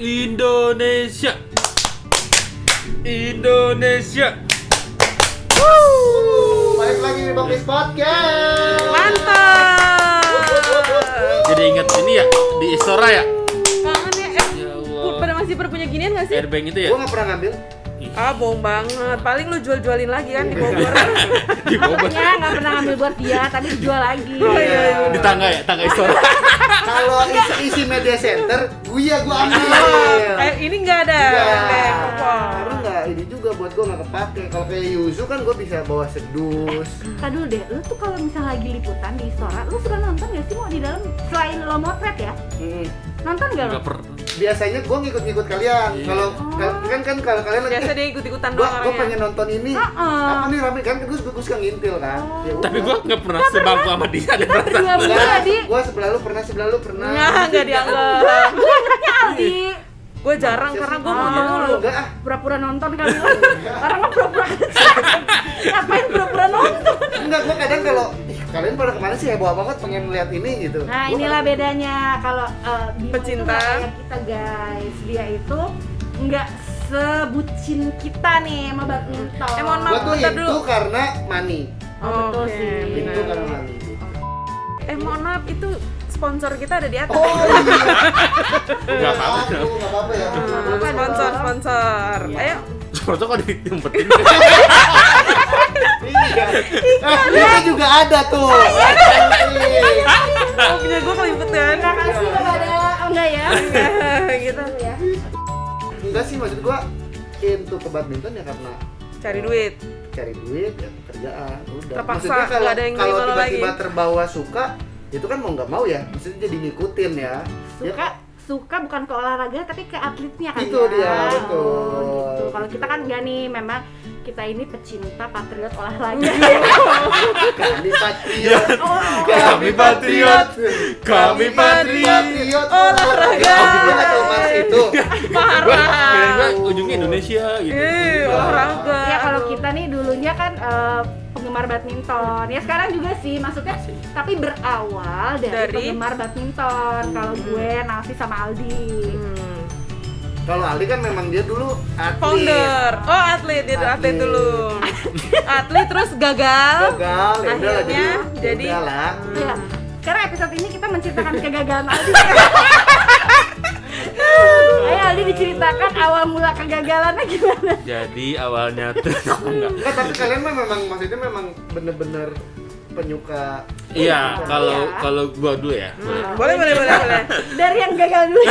Indonesia. Balik lagi di Bokis Podcast. Mantap. Jadi ingat ini ya di Istora ya. Kangen ya. Ya Allah. Pada masih punya ginian nggak sih? Airbag itu ya. Gue nggak pernah ngambil. Ah, bohong banget. Paling lu jual-jualin lagi kan di Bogor. Di Bogor. Makanya nggak pernah ngambil buat dia, tapi dijual lagi. Oh, iya. Di tangga ya, tangga Istora. Kalau isi media center, gue ambil. Ini nggak ada. Enggak. Wow. Karena nggak ini juga buat gue nggak kepake. Kalau kayak Yuzu kan gue bisa bawa sedus. Tadi dulu deh, lu tuh kalau misalnya lagi liputan di Istora, lu suka nonton nggak sih mau di dalam selain lo motret ya? Nonton nggak lo? Enggak pernah. Biasanya gue ngikut-ngikut kalian. Iya. Kalau kalau kalian lagi Biasa dia ikut-ikutan gue doang orangnya. pengen nonton ini. Apa nih rame kan? Gue suka ngintil kan. Ya udah. Tapi gua enggak pernah sebangku sama dia ada perasaan. Dua bulan tadi. Gue sebelah lu pernah. Nggak dianggap. Gue anaknya Aldi. Gue jarang karena gue nonton mulu. Enggak ah. Pura-pura nonton kali lo. Orang mah pura-pura aja. Ngapain pura-pura nonton? Enggak, gue kadang kalau kalian pada kemana sih heboh banget pengen lihat ini gitu. Nah Gua inilah kadang- bedanya kalau Bimo Pecinta. itu nggak kayak kita guys. Dia itu nggak sebucin kita nih sama badminton. Mohon maaf. Gua tuh Bentar itu dulu. karena money. Oh, betul Oke, sih. benar. Itu karena money. Mohon maaf, itu sponsor kita ada di atas. Oh iya. Enggak apa-apa. Enggak apa-apa ya. Sponsor. Ayo. Sponsor kok diumpetin. Iya. Ini juga ada tuh. Oh, punya gue kelipet kan. Terima kasih kepada enggak ya? Gitu. Ya. Enggak sih, maksud gua into ke badminton ya karena Cari duit. cari duit ya pekerjaan udah. Terpaksa, Maksudnya kalau nggak ada yang kalau nerima lo tiba-tiba lagi. terbawa suka itu kan mau nggak mau ya, maksudnya jadi ngikutin ya. Suka bukan ke olahraga tapi ke atletnya kan Itu ya? dia, betul. Oh, gitu. Kalau kita kan enggak nih, memang kita ini pecinta patriot olahraga. Kami patriot. Kami patriot. Kami patriot. Olahraga. Oh, gitu nggak tahu Mars itu. Kira-kira ujungnya Indonesia gitu. Olahraga. Ya kalau kita nih dulunya kan penggemar badminton. Ya sekarang juga sih, maksudnya tapi berawal dari penggemar badminton. Kalau gue Nafi sama Aldi. Kalau Aldi kan memang dia dulu atlet. Founder. Oh, atlet itu atlet dulu. Atlet terus gagal. Gagal, ya udah lah, Akhirnya jadi udah lah. Ya. Sekarang episode ini kita menceritakan kegagalan Aldi. Ayo Aldi diceritakan awal mula kegagalannya gimana? Jadi awalnya tuh enggak. Enggak, tapi kalian mah memang maksudnya memang bener-bener penyuka. Iya, kalau gua dulu ya. boleh. Dari yang gagal dulu.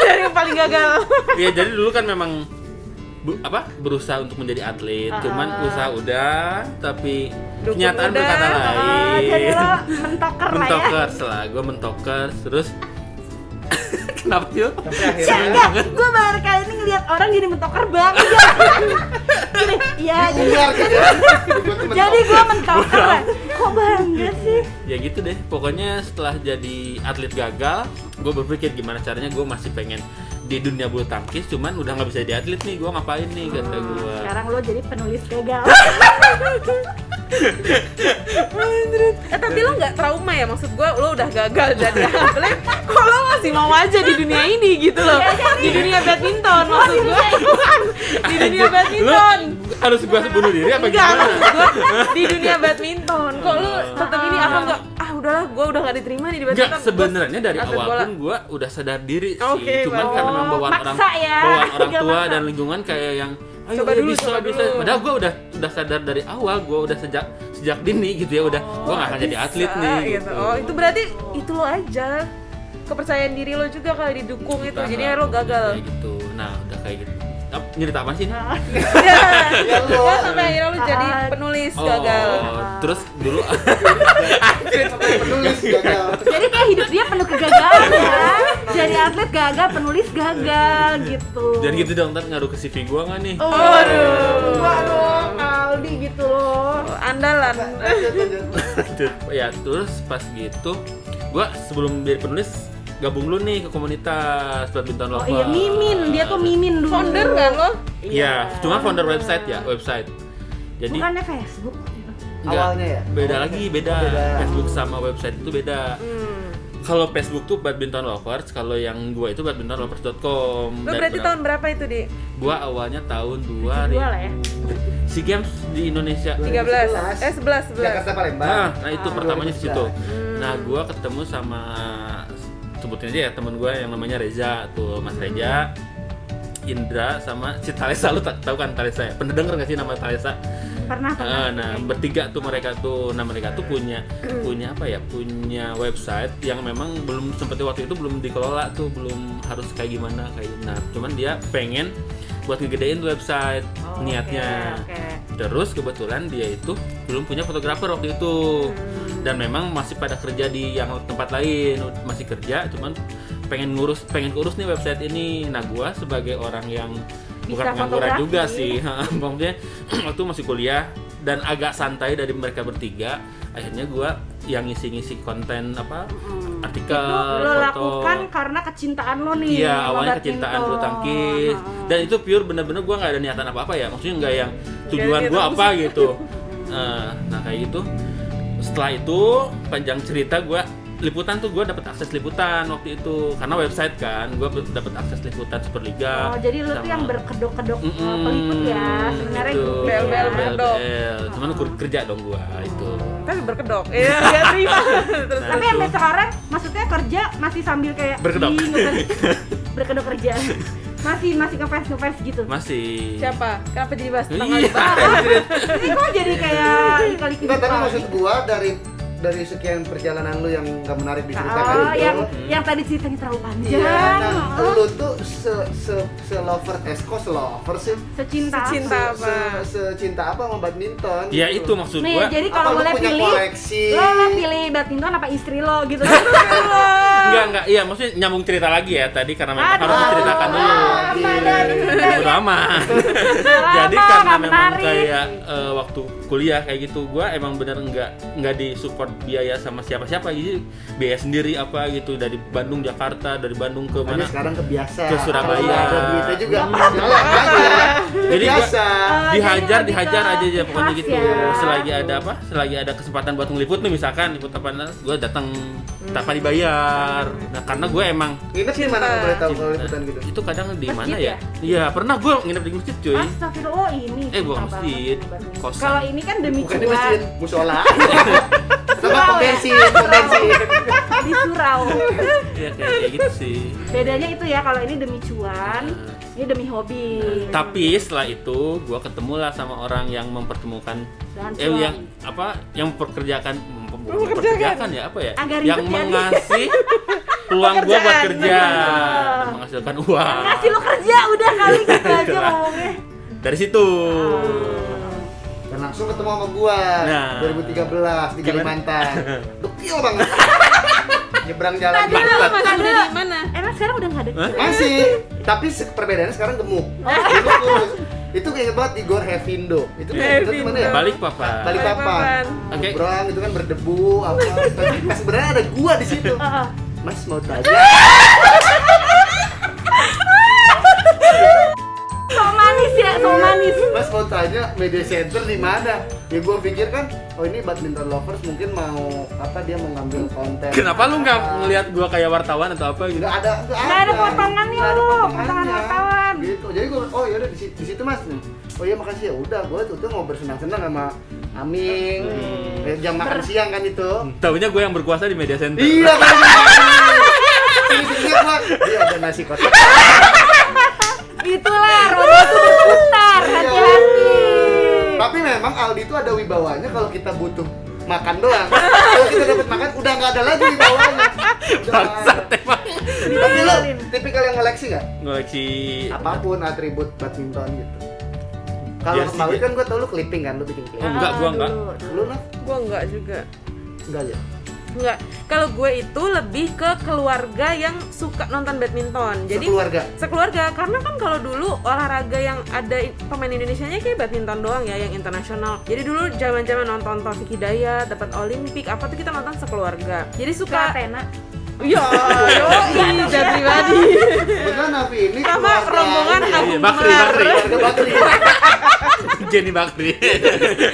Dari yang paling gagal. Iya, jadi dulu kan memang berusaha untuk menjadi atlet, cuman usaha udah, tapi Dukun kenyataan udah. berkata lain. Jadi lo mentoker lah ya. Mentokers lah, gue mentokers, terus kenapa sih? Sampai akhirnya Enggak, gue baru kali ini ngeliat orang jadi mentoker banget. Gini, iya jadi diular gitu ya. jadi gue mentoker lah. Kok bangga sih? Ya gitu deh, pokoknya setelah jadi atlet gagal, gue berpikir gimana caranya gue masih pengen di dunia bulu tangkis, cuman udah nggak bisa jadi atlet nih, gue ngapain nih kata gue. Sekarang lo jadi penulis gagal. Tapi lo nggak trauma ya, maksud gue lo udah gagal jadi atlet, kok lo masih mau aja di dunia ini gitu loh, di dunia badminton maksud gue, di dunia badminton. Lu harus gue bunuh diri apa Enggak, gimana? maksud gue di dunia badminton, kok lo tetap ini apa enggak? Udahlah, gue udah nggak diterima nih di badminton. Enggak, sebenarnya dari atlet awal bola. pun gue udah sadar diri sih, Oke, cuman baik. karena memang bawaan Maksa ya. bawaan orang Nggak tua maksa. dan lingkungan kayak yang ayo Coba dulu, coba bisa. dulu. Padahal gue udah sadar dari awal, gue udah sejak dini gitu ya, udah gue nggak akan jadi atlet Bisa, nih. gitu. Oh, itu berarti itu lo aja. Kepercayaan diri lo juga kali didukung itu. Entah Jadi lah, lo gagal. kayak gitu. Nah udah kayak gitu. Nyerita apa sih ini? Ya, sampai akhirnya lo jadi penulis gagal. Terus dulu penulis gagal. Jadi kayak hidup dia penuh kegagalan ya. Jadi atlet gagal, penulis gagal gitu. dan gitu dong, ntar ngaruh ke CV gue nggak nih? Waduh, Aldi gitu loh. Andalan. Ya terus pas gitu, gue sebelum jadi penulis gabung lu nih ke komunitas badminton Oh lokal. iya, Mimin, dia tuh Mimin dulu. Founder kan lo? Iya, cuma founder website ya, website. Jadi Bukannya Facebook. awalnya ya? Beda lagi, beda. Oh, beda. Facebook sama website itu beda. Kalau Facebook tuh Badminton Lovers, kalau yang gua itu badmintonlovers.com. Lu berarti tahun berapa itu, Di? Gua awalnya tahun 72 lah ya. 2000. SEA Games di Indonesia. 13. 11. Jakarta Palembang. Nah itu pertamanya di situ. 2011. Nah, gua ketemu sama sebutin aja ya teman gua yang namanya Reza tuh, Mas Reza, Indra sama si Talesa. Lu tahu kan Talesa ya? Pernah denger nggak sih nama Talesa? Pernah. Nah, bertiga tuh mereka tuh. Nah, mereka tuh punya apa ya? Punya website yang memang belum seperti waktu itu belum dikelola tuh, belum harus kayak gimana kayak. Nah, cuman dia pengen buat ngegedein tuh website niatnya. Oke. Terus kebetulan dia itu belum punya fotografer waktu itu. Dan memang masih pada kerja di yang tempat lain, masih kerja cuman pengen ngurus nih website ini. Nah, gua sebagai orang yang bukan Bisa pengangguran fotografi. juga sih. Maksudnya waktu masih kuliah dan agak santai dari mereka bertiga, akhirnya gua yang ngisi-ngisi konten apa artikel, Itu lo foto. lakukan karena kecintaan lo nih. Iya, sama awalnya badminton. kecintaan bulu tangkis. Dan itu pure bener-bener gua nggak ada niatan apa-apa ya. Maksudnya nggak yang tujuan Nggak ada gua niatan apa gitu. Nah kayak gitu. Setelah itu panjang cerita gua liputan tuh gue dapat akses liputan waktu itu karena website kan gue dapat akses liputan Superliga. Oh, jadi lo tuh yang berkedok-kedok peliput ya sebenarnya gitu. gitu. Bel-bel ya. berkedok. Cuman kerja dong gue itu. Tapi berkedok. Iya, gak terima. Terus Nah, Tapi itu. sampai sekarang maksudnya kerja masih sambil kayak Berkedok. berkedok kerja. Masih ngefans gitu. Masih. siapa? Kenapa jadi bahas tentang Iya. Alibaba? Ini kok jadi kayak ikalik Enggak, tapi maksud gua dari sekian perjalanan lu yang nggak menarik diceritakan Oh, itu. yang tadi ceritanya terlalu panjang. Iya, nah, Oh, lu tuh se lover kok lover sih? Cinta secinta. apa? Secinta apa sama badminton? Ya gitu. itu maksud Nih, gue. jadi Apa kalau lu boleh punya pilih, koleksi? lo pilih badminton apa istri lo gitu. Enggak, iya maksudnya nyambung cerita lagi ya tadi karena memang Aduh. harus diceritakan dulu. Apa dari Bodo amat. Jadi Lama, karena nggak memang menarik. kayak waktu kuliah kayak gitu, gue emang bener nggak disupport biaya sama siapa-siapa, jadi biaya sendiri apa gitu dari Bandung Jakarta, dari Bandung ke Makanya mana. sekarang kebiasa. Ke Surabaya. Kalau ada duitnya juga. Nggak Jalan aja. Jadi gua- Biasa. dihajar jadi lebih aja ke aja pokoknya ikhlas gitu. ya. Selagi ada kesempatan buat ngeliput nih misalkan liput apa, gue datang tanpa dibayar. Nah karena gue emang Nginep di mana kalau boleh tahu kalau cinta. liputan gitu? Itu kadang di Masjid mana ya? ya? Iya pernah gue nginep di masjid cuy. Astagfirullah, oh ini. Bukan cinta masjid, banget sama badminton. kosan. Kalau ini kan demi Bukan di cuan. masjid, musola. Sama Surau pom ya? bensin, pom bensin. Di surau. Iya kayak gitu sih. Bedanya itu ya, kalau ini demi cuan, ini demi hobi. Tapi setelah itu gue ketemu lah sama orang yang mempertemukan Dan cuan. yang apa yang mempekerjakan ya apa ya? Agak Yang ribet ya, mengasih peluang gue buat Pekerjaan, kerja bener. dan menghasilkan uang. Ngasih lo kerja udah kali gitu aja Itulah. ngomongnya. Dari situ. Dan langsung ketemu sama gua Nah. 2013 di Gimana? Kalimantan. Dekil banget. Nyebrang jalan Tadi lu Bangsat. Masih ada di mana? Emang sekarang udah nggak ada? Hah? Masih, tapi perbedaannya sekarang gemuk. Dulu kurus. Itu inget banget di Gor Hevindo. Itu di Hevindo tuh mana ya? Balik papan. Balikpapan. Oke. Nyebrang itu kan berdebu apa. Tapi sebenarnya ada gua di situ. Heeh. Mas mau tanya. So manis ya, so manis. Mas mau tanya media center di mana? Ya gua pikir kan, oh ini badminton lovers mungkin mau apa dia mau ngambil konten. Kenapa lu nggak ngelihat gua kayak wartawan atau apa gitu? Nggak ada potongannya Nggak ada lu, potongannya. potongan wartawan. Gitu. Jadi gue, oh yaudah di situ mas. Oh iya makasih ya udah, gue tuh mau bersenang-senang sama Aming. Jam makan siang kan itu. Taunya gue yang berkuasa di media center. Iya kan. Sini-sini gua, dia ada nasi kotak. Itulah roda itu berputar, Iya. hati-hati. Tapi memang Aldi itu ada wibawanya kalau kita butuh makan doang. Kalau kita dapat makan udah nggak ada lagi wibawanya. Udah. Bangsat emang. Tapi lo tipikal yang ngoleksi nggak? Ngoleksi Apapun atribut badminton gitu. Kalau Iya sih, kemarin Gi. kan gue tau lu clipping kan, lu bikin clipping. Enggak, gua enggak. Lu nah? Gua enggak juga. Enggak ya? Enggak. Kalau gue itu lebih ke keluarga yang suka nonton badminton. Jadi Sekeluarga. sekeluarga, karena kan kalau dulu olahraga yang ada pemain Indonesianya kayak badminton doang ya, yang internasional. Jadi dulu zaman-zaman nonton Taufik Hidayat dapat Olimpik apa tuh kita nonton sekeluarga. Jadi suka Athena. iya, yoi, jati pribadi. Beneran Nafi ini Sama keluarga rombongan ini ya? Agung Bakri, Gemelar. Bakri. Keluarga Bakri. Jenny Bakri.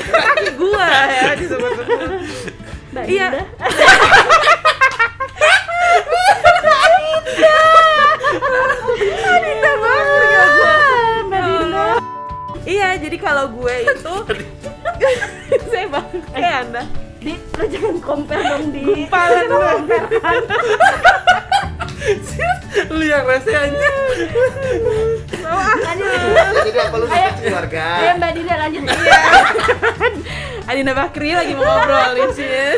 Kaki gua ya disebut-sebut. Mbak Iya. Dinda. Dinda Bakri ya gua. Mbak Dinda. Iya, jadi kalau gue itu saya bangke Anda. Di, lo jangan compare dong di. Gumpalan gua. Lu yang rese aja. Jadi apa lu suka keluarga? Ayo Mbak Dinda lanjut. Adinda Bakri lagi mau ngobrolin sih.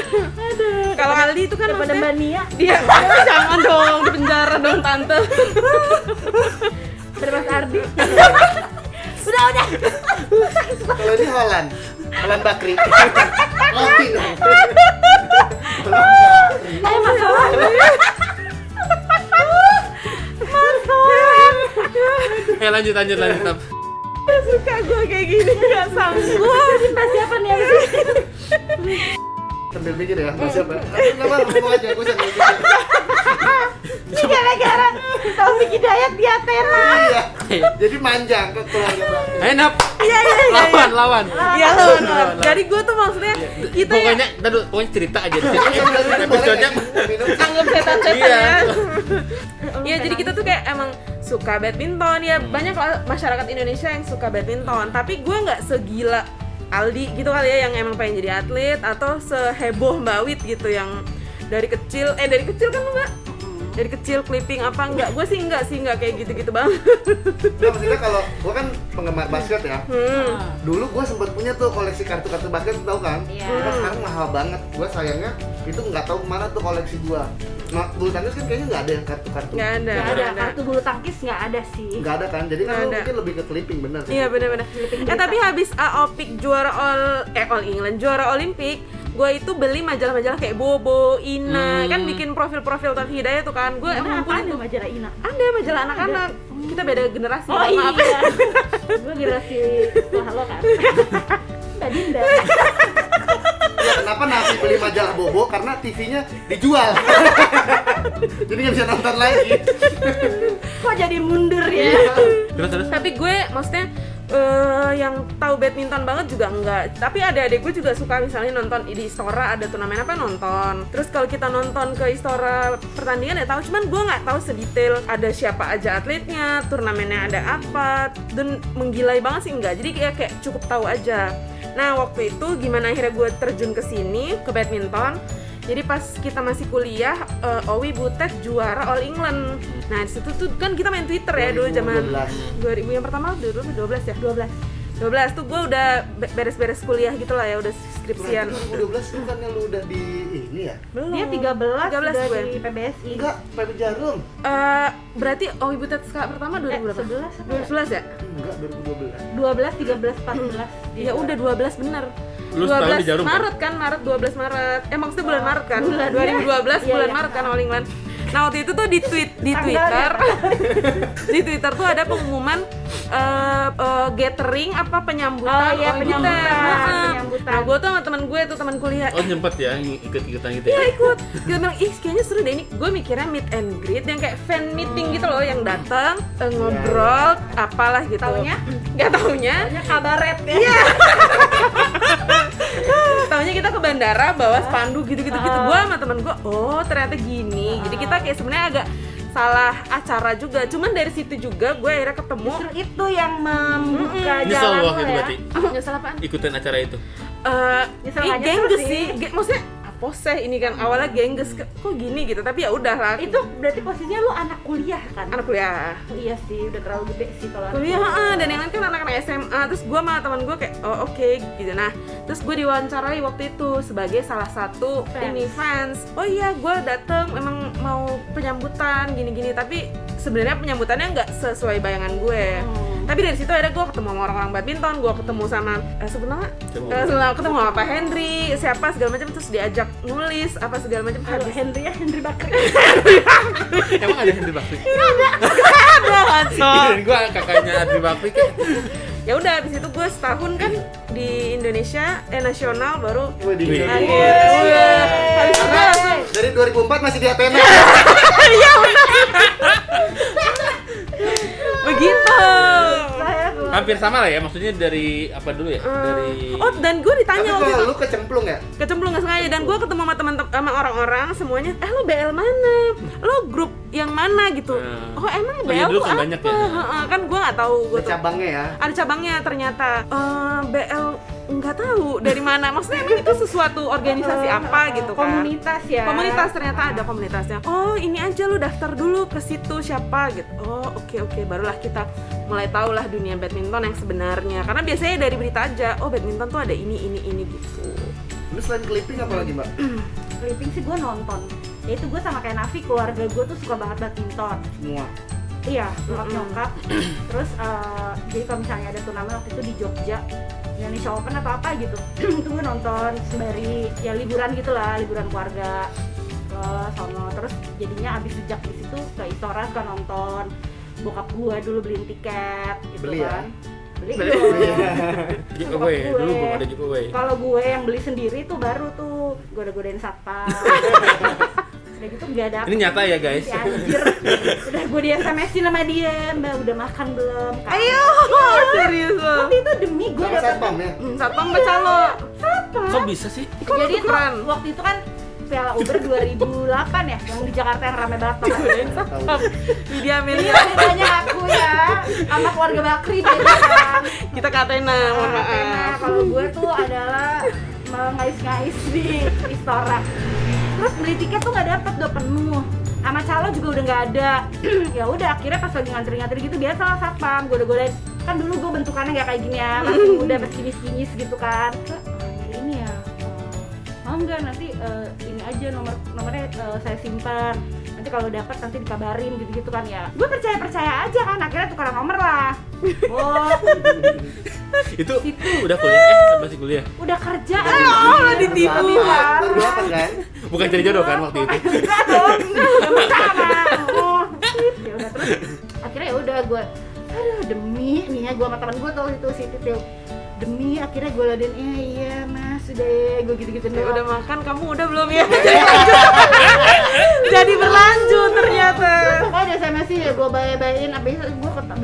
Kalau Aldi itu kan Daripada Mbak Nia. dia jangan dong di penjara dong tante. Daripada Mas Ardi. Udah. Kalau ini Holland Bakri. Roti dong. Ayo Mas Holland. Lanjut. Suka gue kayak gini nggak sanggup. Mbak siapa nih? Sambil mikir ya, Mas siapa? Nama ngomong aja, gue sambil mikir. Ini gara-gara Taufik Hidayat di Athena. Iya. Jadi manjang ke keluarga Bakri. Ayo Nap. Iya. Lawan. Iya lawan. Jadi gue tuh maksudnya kita Pokoknya, pokoknya cerita aja. Episode-nya anggap setan-setan Iya. ya. Iya, jadi kita tuh kayak emang suka badminton ya. Banyak masyarakat Indonesia yang suka badminton, tapi gue nggak segila Aldi gitu kali ya yang emang pengen jadi atlet, atau seheboh Mbak Wit gitu yang dari kecil kan lu Mbak? Dari kecil clipping apa enggak? Gue sih enggak kayak gitu-gitu banget. Nah, maksudnya kalau gue kan penggemar basket ya. Dulu gue sempat punya tuh koleksi kartu-kartu basket, tau kan? Iya. Nah, sekarang mahal banget. Gue sayangnya itu nggak tahu kemana tuh koleksi gue. Nah, bulu tangkis kan kayaknya nggak ada yang kartu-kartu. Nggak ada. Nggak ada, kartu bulu tangkis nggak ada sih. Nggak ada kan? Jadi kan Nggak lu ada. mungkin lebih ke clipping, bener. Iya benar-benar. Tapi habis AOPIK juara All England, juara Olimpik, gue itu beli majalah-majalah kayak Bobo, Ina, kan bikin profil-profil Taufik Hidayat tuh kan. Gue emang apa punya ada majalah Ina? ada majalah anak-anak. Kita beda generasi. Oh mohon maaf. iya. Gue generasi setelah lo kan. Mbak Dinda. Ya, kenapa Nafi beli majalah Bobo? Karena TV-nya dijual. Jadi nggak bisa nonton lagi. Kok jadi mundur ya? Terus. Tapi gue maksudnya yang tahu badminton banget juga enggak. Tapi adik-adik gue juga suka misalnya nonton di Istora ada turnamen apa nonton. Terus kalau kita nonton ke Istora pertandingan ya tahu, cuman gue nggak tahu sedetail ada siapa aja atletnya, turnamennya ada apa, dan menggilai banget sih enggak. Jadi kayak cukup tahu aja. Nah waktu itu gimana akhirnya gue terjun ke sini ke badminton. Jadi pas kita masih kuliah, Owi Butet juara All England. Nah disitu tuh kan kita main Twitter ya dulu zaman 2000 yang pertama 2012 ya? 12 tuh gue udah beres-beres kuliah gitu lah ya, udah skripsian. 2012 bukannya lu udah di ini ya? Belum. Dia 13 13 udah gue. di PBSI. Enggak, PB Jarum. Berarti Owi Butet pertama 2012 2011 ya? Enggak, 2012. 12, 13, 14. Ya udah 12 bener. Lu setahun di 12 Jarum, Maret kan? Maret 12 Maret. Maksudnya bulan Maret kan? Bulan. 2012 Iya, bulan iya. Maret kan All England. Nah waktu itu tuh di Twitter di Twitter tuh ada pengumuman gathering apa penyambutan Oh, iya, Owi Butet. penyambutan. Nah gue tuh sama teman gue tuh teman kuliah. Oh nyempet ya ikut-ikutan gitu Iya ya? ikut. Kita bilang, ih kayaknya seru deh ini. Gue mikirnya meet and greet yang kayak fan meeting gitu loh, yang datang ngobrol apalah gitu. Taunya? Nggak taunya. Banyak kabaret ya. Iya. Taunya kita ke bandara bawa spanduk gitu-gitu. Gue sama temen gue, oh ternyata gini. Jadi kita kayak sebenarnya agak salah acara juga. Cuman dari situ juga gue akhirnya ketemu. Justru itu yang membuka Nyesel jalan lu lo waktu itu ya. berarti Nyesel apaan? ikutin acara itu? Nyesel nggak nyesel Gengges sih. sih. Maksudnya apa sih ini kan awalnya gengges kok gini gitu. Tapi ya udah lah. Itu berarti posisinya lu anak kuliah kan? anak kuliah. Iya sih, udah terlalu gede sih kalau anak Kuliah, dan yang lain kan anak-anak SMA. Terus gue sama teman gue kayak, oh oke, gitu. Nah, terus gue diwawancarai waktu itu sebagai salah satu fans. Oh iya, gue dateng memang mau penyambutan gini-gini. Tapi sebenarnya penyambutannya nggak sesuai bayangan gue. Tapi dari situ akhirnya gue ketemu sama orang-orang badminton, gue ketemu sama sebenarnya ketemu sama Pak Henry, siapa segala macam, terus diajak nulis apa segala macam. Habis Henry ya, Henry Bakri. Emang ada Henry Bakri? ada Hanso. Dan gua kakaknya Henry Bakri kan. Ya udah habis itu gue setahun kan di Indonesia nasional baru Gue di Wih. akhir. Habis itu gue langsung Dari 2004 masih di Athena. begitu. hampir sama lah ya, maksudnya dari apa dulu ya? Dari Oh, dan gue ditanya Tapi waktu kalau itu. lu kecemplung ya? Kecemplung nggak sengaja, dan gue ketemu sama teman sama orang-orang semuanya, lo BL mana? Lo grup yang mana gitu? Oh emang Oh, iya, BL dulu tuh kan apa? banyak ya. Heeh, kan gue nggak tahu gue Ada tuh. cabangnya ya? Ada cabangnya ternyata. BL nggak tahu dari mana. Maksudnya emang itu sesuatu organisasi apa gitu kan? Komunitas ya. Komunitas, ternyata ada komunitasnya. Oh ini aja lu daftar dulu ke situ siapa gitu. Oh oke, barulah kita mulai tahu lah dunia badminton yang sebenarnya. Karena biasanya dari berita aja, oh badminton tuh ada ini gitu. Lu selain clipping apa lagi mbak? Clipping sih gue nonton. Ya itu gue sama kayak Nafi, keluarga gue tuh suka banget badminton. Semua. Iya, nyokap. Terus jadi kalau misalnya ada turnamen waktu itu di Jogja, Indonesia Open atau apa gitu, itu gue nonton sembari ya liburan gitulah, liburan keluarga ke sono. Terus jadinya abis sejak di situ ke Istora suka nonton. Bokap gue dulu beliin tiket gitu Beli ya? kan. Beli. giveaway, Gue. dulu belum ada giveaway. Kalau gue yang beli sendiri tuh baru tuh goda-godain satpam. Udah gitu nggak dapet. Ini nyata ya guys. Si anjir. Udah gue di SMS-in sama dia, Mbak udah makan belum? Ayo, serius lo. Waktu itu demi gue Sama dapet satpam ya? Satpam baca lo. satpam. Kok bisa sih? Jadi tuh keren. waktu itu kan Piala Uber 2008 ya, yang di Jakarta yang rame banget. Tahu. Lydia Amelia. Bedanya aku ya, sama keluarga Bakri beda kan. Kita katain mohon Nah, maaf. kalau gue tuh adalah mengais-ngais di Istora. Terus beli tiket tuh nggak dapet, udah penuh. Sama calo juga udah nggak ada. Ya udah akhirnya pas lagi ngantri-ngantri gitu biasa lah satpam, goda-godain. Kan dulu gue bentukannya nggak kayak gini ya, masih muda, masih kinis-kinis gitu kan. Nyari ini ya. Mau nggak nanti ini aja nomornya saya simpan. Nanti kalau dapat nanti dikabarin gitu-gitu kan ya. Gue percaya aja kan, akhirnya tukeran nomor lah. Oh, Itu udah kuliah masih kuliah. udah kerja. Allah ditipu. Baru apa kan? Bukan jadi jodoh kan waktu itu. Enggak dong, enggak sama. Oh, ya udah terus. Akhirnya ya udah gue, aduh demi nih ya gue sama temen gue tuh itu si Titil. Demi akhirnya gue laden, iya mas udah gue gitu-gitu Ya udah makan, kamu udah belum ya? Jadi berlanjut ternyata. Pokoknya di SMS sih ya gue bayain, abis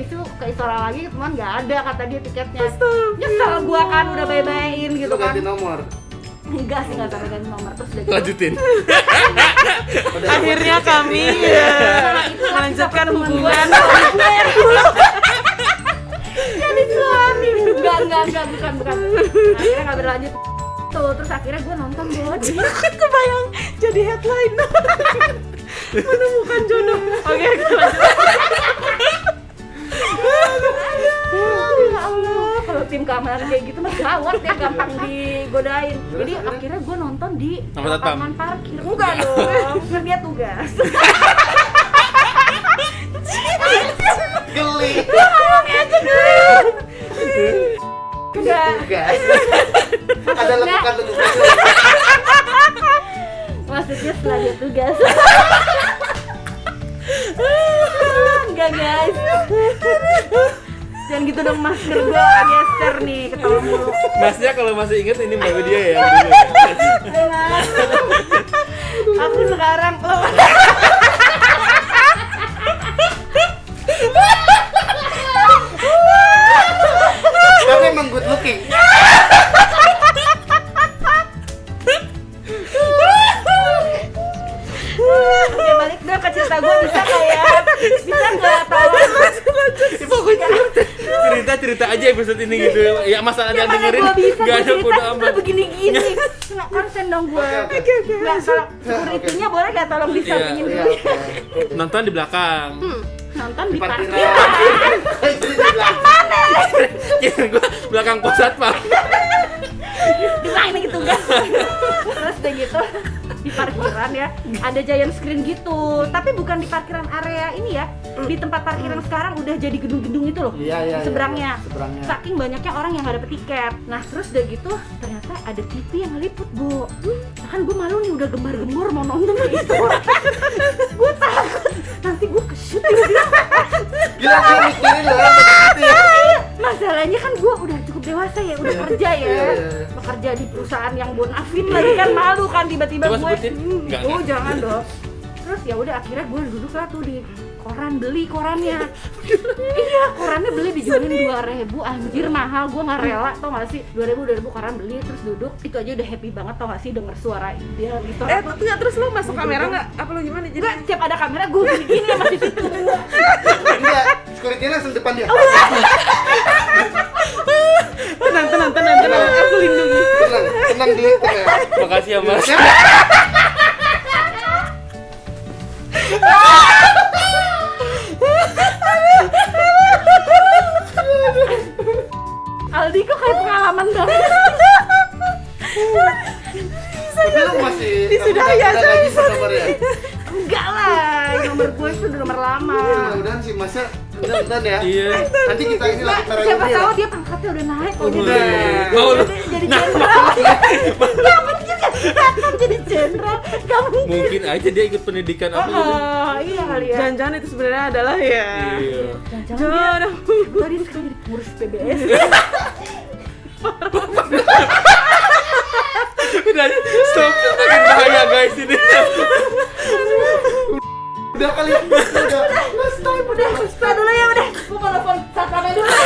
itu ke Istora lagi ketemuan nggak ada kata dia tiketnya. Nyesel gue kan udah bayain gitu Lu kan. ganti nomor. Enggak sih, nggak sampai ganti nomor terus udah gitu. Lanjutin. Udah Akhirnya dapet kami melanjutkan hubungan. Jadi suami. Enggak, bukan. Akhirnya nggak berlanjut. Tuh, terus akhirnya gue nonton body. Kebayang jadi headline. Menemukan jodoh. Oke, kita lanjut. Ya Allah, kalau tim keamanan kayak gitu mah gawat ya, gampang digodain. Jadi akhirnya gue nonton di Nomor satpam. lapangan parkir. Enggak dong, kan dia tugas. Geli. Enggak. Tugas. Ada lekukan-lekukan. Maksudnya setelah dia tugas. Enggak guys. Jangan gitu dong, masker gue geser nih, ketawa mulu. Masnya kalau masih inget ini Mbak Widya ya. Aku sekarang Tapi emang good looking. Oke, balik dong ke cerita gue, bisa nggak tolong Pokoknya cerita aja episode ini gitu. Ya masalah ya yang mana dengerin gue bisa nggak ada cerita bodo amat. begini-gini kena konsen dong gue. Oke. Nggak, tolong security-nya boleh nggak tolong disampingin Iya, dulu oke. Nonton di belakang. nonton Di di parkiran. parkiran. Jadi di belakang. Kira gua belakang pos satpam. Di mana gitu kan. Terus udah gitu di parkiran ya ada giant screen gitu, tapi bukan di parkiran area ini ya, di tempat parkiran sekarang udah jadi gedung-gedung itu loh. Iya. Seberangnya. Seberangnya. Saking banyaknya orang yang nggak dapet tiket. Nah terus udah gitu ternyata ada TV yang ngeliput bu. Nah, kan gue malu nih udah gembar-gembor mau nonton itu. Gue takut nanti gue keshoot. Gila gue mikirin loh begitu ya. Masalahnya kan gue udah cukup dewasa ya, udah kerja ya, Iya. bekerja di perusahaan yang bonafin lagi kan, malu kan tiba-tiba Coba gue. sebutin. Enggak. Oh jangan dong. Terus ya udah akhirnya gue duduk lah tuh di koran, beli korannya. Iya, korannya beli dijualin 2.000, anjir mahal, gue nggak rela, tau gak sih? 2.000 koran beli, terus duduk, itu aja udah happy banget tau gak sih denger suara dia gitu. Enggak, terus lu masuk kamera nggak? Apa lu gimana? Jadi Enggak, setiap ada kamera gue gini sama di situ. Enggak, security-nya langsung depan dia. tenang, aku lindungi. Tenang di tengah. Makasih ya Mas. Aldi kok kayak pengalaman banget. Tapi lu masih Disudahi udah aja, lagi nomornya. Enggak lah, nomor gue itu udah nomor lama. Mudah-mudahan si Masnya mudah-mudahan ya. Iya. Nanti kita ini lagi Siapa dia. tahu dia pangkatnya udah naik kalau dia Oh, lu- jadi jenderal. Ya mungkin kan jadi jenderal. Gak mungkin. Mungkin aja dia ikut pendidikan apa gitu. Oh, iya kali ya. Jangan-jangan itu sebenarnya adalah ya. Iya. Jangan dia tadi sekarang jadi pengurus PBS. Udah, stop. Makin bahaya guys ini. Udah kali. Udah. Udah dulu ya udah. Gue mau telepon satpam dulu.